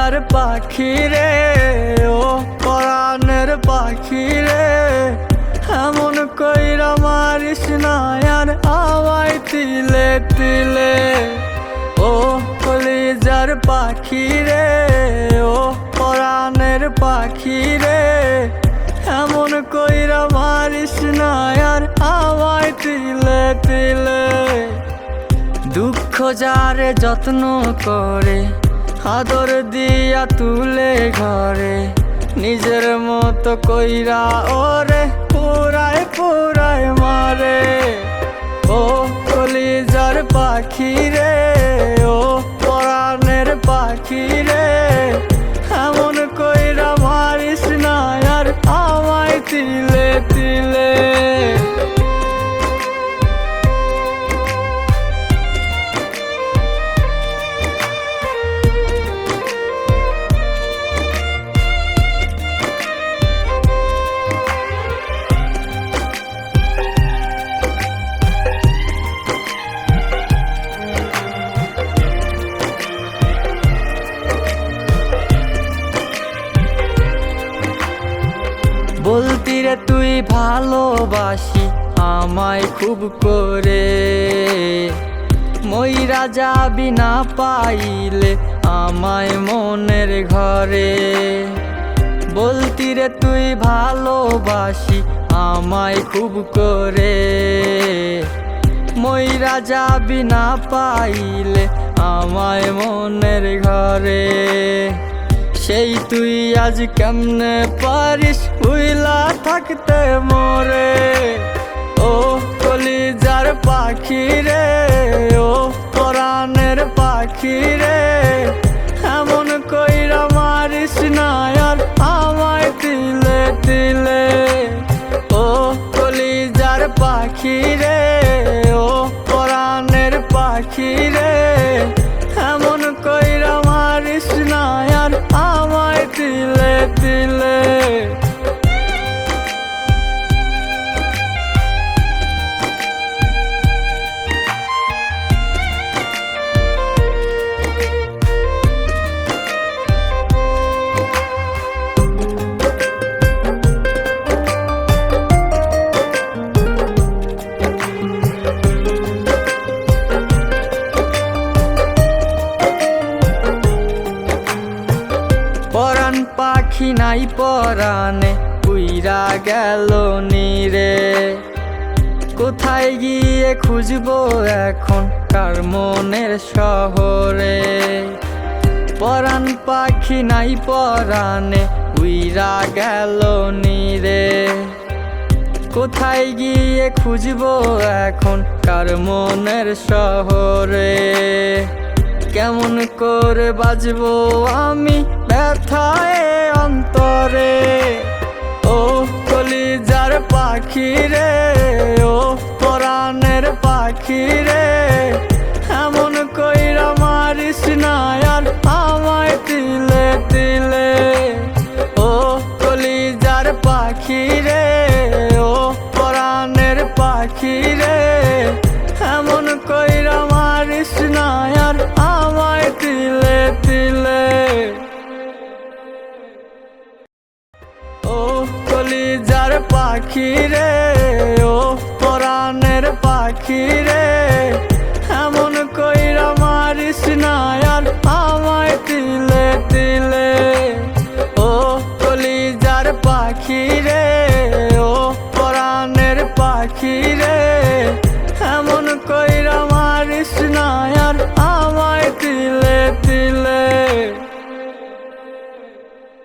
কলিজার পাখি রে, ও পরাণের পাখি রে, এমন কইরা মারিস না আর আমায় তিলে তিলে। ও কলিজার পাখি রে, ও পরাণের পাখি রে, এমন কইরা মারিস না আর আমায় তিলে তিলে। দুঃখ যারে যত্ন করে, আদর দিয়া তুলে ঘরে, নিজের মতো কইরা ওরে পুরায় পুরায় মারে। ও কলিজার পাখি রে, ও পরাণের পাখি রে, এমন কইরা মারিস না আর আমায় তিলে তিলে। বলতি রে তুই ভালোবাসি আমায় খুব করে, মইরা যাবি না পাইলে আমায় মনের ঘরে। বলতি রে তুই ভালোবাসি আমায় খুব করে, মইরা যাবি না পাইলে আমায় মনের ঘরে। সেই তুই আজ কেমনে পারিস উইলা থাকতে মোরে। ও কলিজার পাখি রে, ও পরাণের পাখি রে, এমন কইরা মারিস না আর আমায় তিলে তিলে। ও কলিজার পাখি রে, ও পরাণের পাখি রে, এমন কইরা মারিস না আর আমায় তিলে তিলে। পরাণ পাখি নাই পরাণে উইরা গেল নীরে, কোথায় গিয়ে খুঁজবো এখন কার মনের শহরে। পরাণ পাখি নাই পরাণে উইরা গেল নীরে, কোথায় গিয়ে খুঁজবো এখন কার মনের শহরে। কেমন করে বাজবো আমি ব্যথায় অন্তরে। ও কলিজার পাখি রে, ও পরাণের পাখি রে, এমন কইরা মারিস না আর আমায় তিলে তিলে। ও কলিজার পাখি রে, ও পরাণের পাখি রে, এমন কইরা মারিস না আর আমায় তিলে তিলে। ও কলিজার পাখি রে, ও পরাণের পাখি রে, এমন কইরা মারিস না আর আমায় তিলে তিলে। ও কলিজার পাখি রে, ও পরাণের পাখি রে,